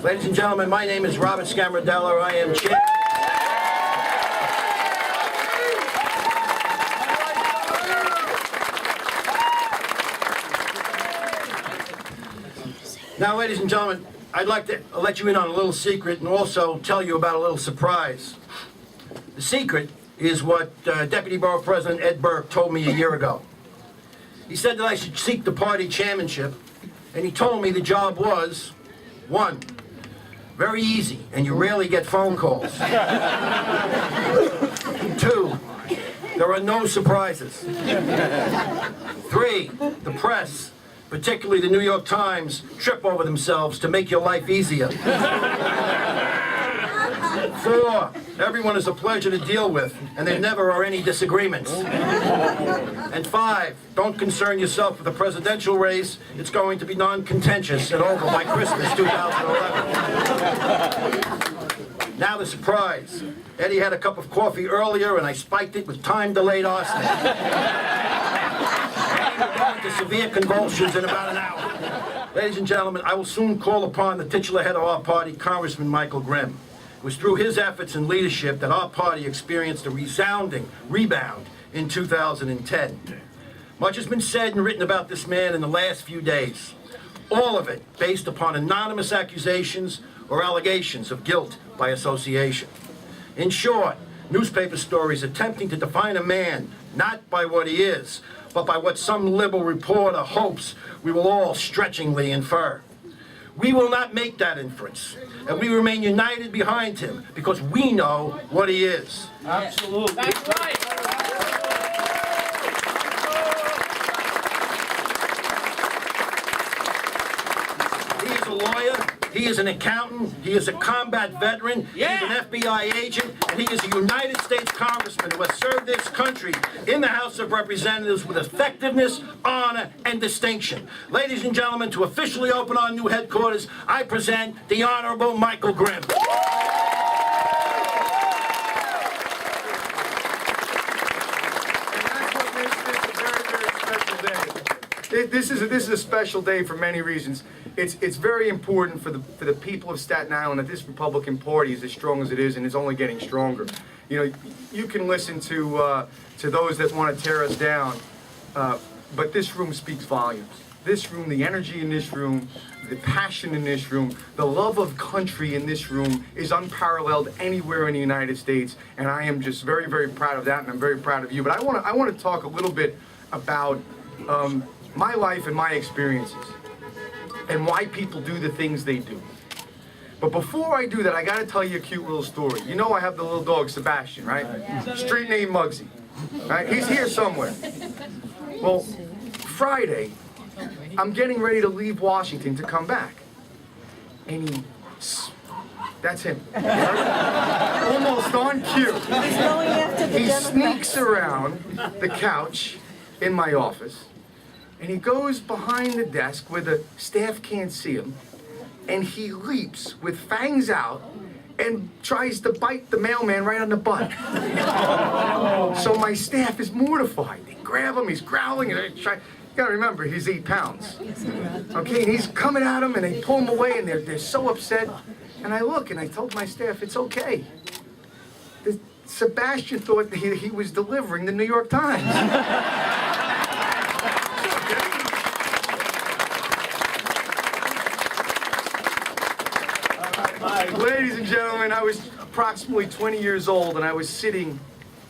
Ladies and gentlemen, my name is Robert Scamardella. I am chair. Now, ladies and gentlemen, I'd like to let you in on a little secret and also tell you about a little surprise. The secret is what Deputy Borough President Ed Burke told me a year ago. He said that I should seek the party chairmanship, and he told me the job was, 1, very easy, and you rarely get phone calls. 2, there are no surprises. 3, the press, particularly the New York Times, trip over themselves to make your life easier. 4, everyone is a pleasure to deal with, and there never are any disagreements. And 5, don't concern yourself with the presidential race. It's going to be non-contentious and over by Christmas 2011. Now the surprise. Eddie had a cup of coffee earlier, and I spiked it with time-delayed arsenic. Eddie will go into severe convulsions in about an hour. Ladies and gentlemen, I will soon call upon the titular head of our party, Congressman Michael Grimm. It was through his efforts and leadership that our party experienced a resounding rebound in 2010. Much has been said and written about this man in the last few days, all of it based upon anonymous accusations or allegations of guilt by association. In short, newspaper stories attempting to define a man not by what he is, but by what some liberal reporter hopes we will all stretchingly infer. We will not make that inference, and we remain united behind him because we know what he is. Absolutely. That's right. He is a lawyer, he is an accountant, he is a combat veteran, he's an FBI agent, and he is a United States Congressman who has served this country in the House of Representatives with effectiveness, honor, and distinction. Ladies and gentlemen, to officially open our new headquarters, I present the Honorable Michael Grimm. This is a special day for many reasons. It's very important for the people of Staten Island that this Republican Party is as strong as it is, and it's only getting stronger. You know, you can listen to those that want to tear us down, but this room speaks volumes. This room, the energy in this room, the passion in this room, the love of country in this room is unparalleled anywhere in the United States, and I am just very, very proud of that, and I'm very proud of you. But I want to talk a little bit about my life and my experiences and why people do the things they do. But before I do that, I got to tell you a cute little story. You know I have the little dog, Sebastian, right? Street name Muggsy, right? He's here somewhere. Well, Friday, I'm getting ready to leave Washington to come back. And that's him. Almost on cue. He sneaks around the couch in my office, and he goes behind the desk where the staff can't see him, and he leaps with fangs out and tries to bite the mailman right on the butt. So my staff is mortified. They grab him, he's growling, and they try. You gotta remember, he's 8 pounds. Okay, and he's coming at him, and they pull him away, and they're so upset. And I look, and I told my staff, it's okay. Sebastian thought that he was delivering the New York Times. Ladies and gentlemen, I was approximately 20 years old, and I was sitting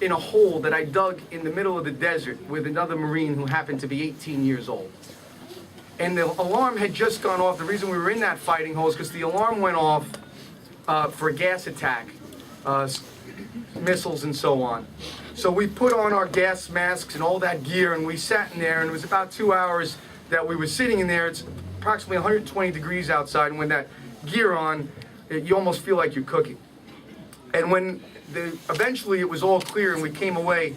in a hole that I dug in the middle of the desert with another Marine who happened to be 18 years old. And the alarm had just gone off. The reason we were in that fighting hole is because the alarm went off for a gas attack, missiles and so on. So we put on our gas masks and all that gear, and we sat in there, and it was about 2 hours that we were sitting in there. It's approximately 120 degrees outside, and when that gear on, you almost feel like you're cooking. And when eventually it was all clear and we came away,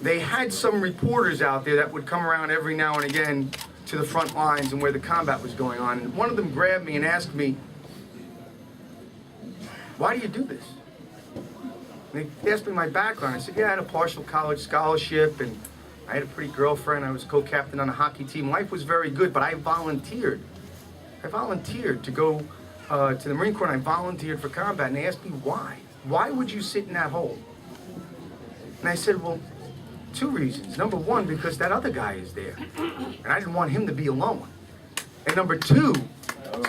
they had some reporters out there that would come around every now and again to the front lines and where the combat was going on. And one of them grabbed me and asked me, "Why do you do this?" And they asked me my background. I said, "Yeah, I had a partial college scholarship, and I had a pretty girlfriend. I was co-captain on a hockey team. Life was very good, but I volunteered. I volunteered to go to the Marine Corps and I volunteered for combat, and they asked me why. Why would you sit in that hole? And I said, well, 2 reasons. Number 1, because that other guy is there, and I didn't want him to be alone. And number 2,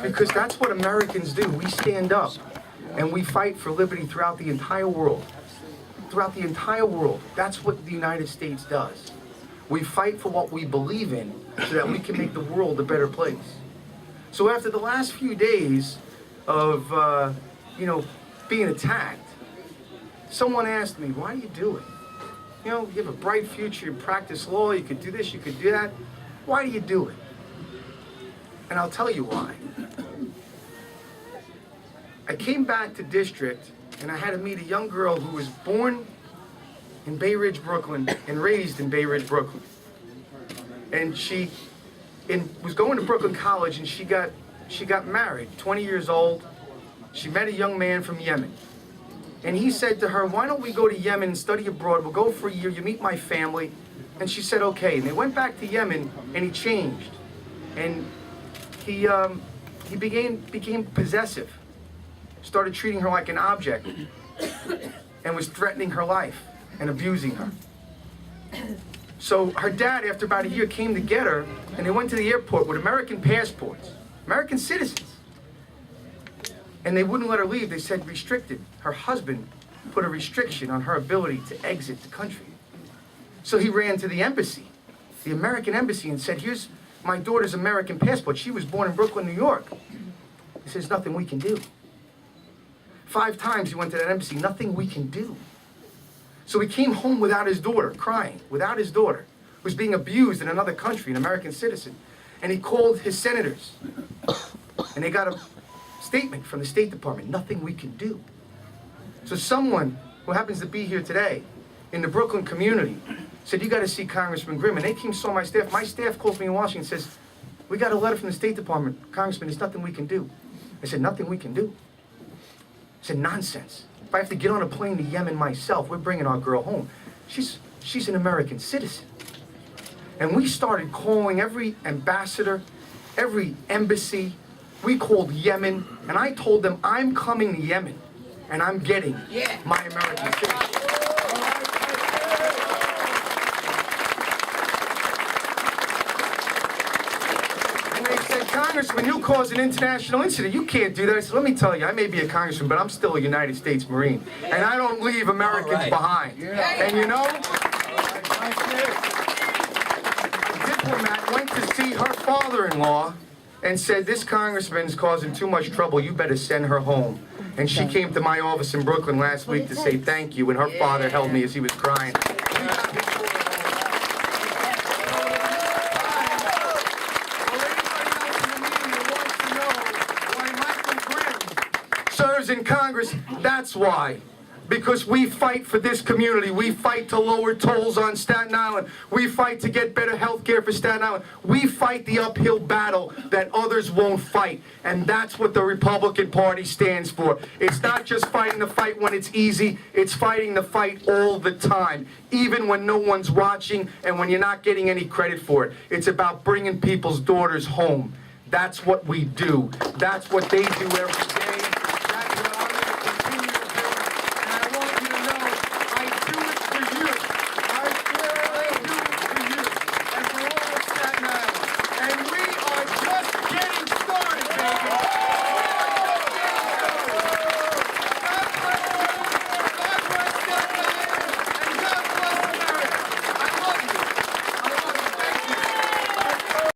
because that's what Americans do. We stand up and we fight for liberty throughout the entire world. Throughout the entire world. That's what the United States does. We fight for what we believe in so that we can make the world a better place. So after the last few days of, being attacked, someone asked me, why do you do it? You know, you have a bright future, you practice law, you could do this, you could do that. Why do you do it? And I'll tell you why. I came back to district and I had to meet a young girl who was born in Bay Ridge, Brooklyn, and raised in Bay Ridge, Brooklyn. And she was going to Brooklyn College, and she got married, 20 years old. She met a young man from Yemen. And he said to her, why don't we go to Yemen and study abroad? We'll go for a year, you meet my family. And she said, okay. And they went back to Yemen, and he changed. And he became possessive. Started treating her like an object and was threatening her life and abusing her. So her dad, after about a year, came to get her, and they went to the airport with American passports, American citizens. And they wouldn't let her leave. They said restricted. Her husband put a restriction on her ability to exit the country. So he ran to the embassy, the American embassy, and said, here's my daughter's American passport. She was born in Brooklyn, New York. He says, nothing we can do. 5 times he went to that embassy, nothing we can do. So he came home without his daughter, crying, without his daughter, who was being abused in another country, an American citizen. And he called his senators, and they got a statement from the State Department, nothing we can do. So someone who happens to be here today in the Brooklyn community said, you got to see Congressman Grimm. And they came, saw my staff. My staff calls me in Washington and says, we got a letter from the State Department. Congressman, there's nothing we can do. I said, nothing we can do. I said, nonsense. If I have to get on a plane to Yemen myself, we're bringing our girl home. She's an American citizen. And we started calling every ambassador, every embassy. We called Yemen, and I told them, I'm coming to Yemen, and I'm getting my American citizen. And they said, Congressman, you caused an international incident. You can't do that. I said, let me tell you, I may be a congressman, but I'm still a United States Marine, and I don't leave Americans behind. And you know, a diplomat went to see her father-in-law and said, this congressman is causing too much trouble, you better send her home. And she came to my office in Brooklyn last week to say thank you, and her father held me as he was crying. Serves in Congress, that's why. Because we fight for this community. We fight to lower tolls on Staten Island. We fight to get better health care for Staten Island. We fight the uphill battle that others won't fight. And that's what the Republican Party stands for. It's not just fighting the fight when it's easy. It's fighting the fight all the time, even when no one's watching and when you're not getting any credit for it. It's about bringing people's daughters home. That's what we do. That's what they do every day.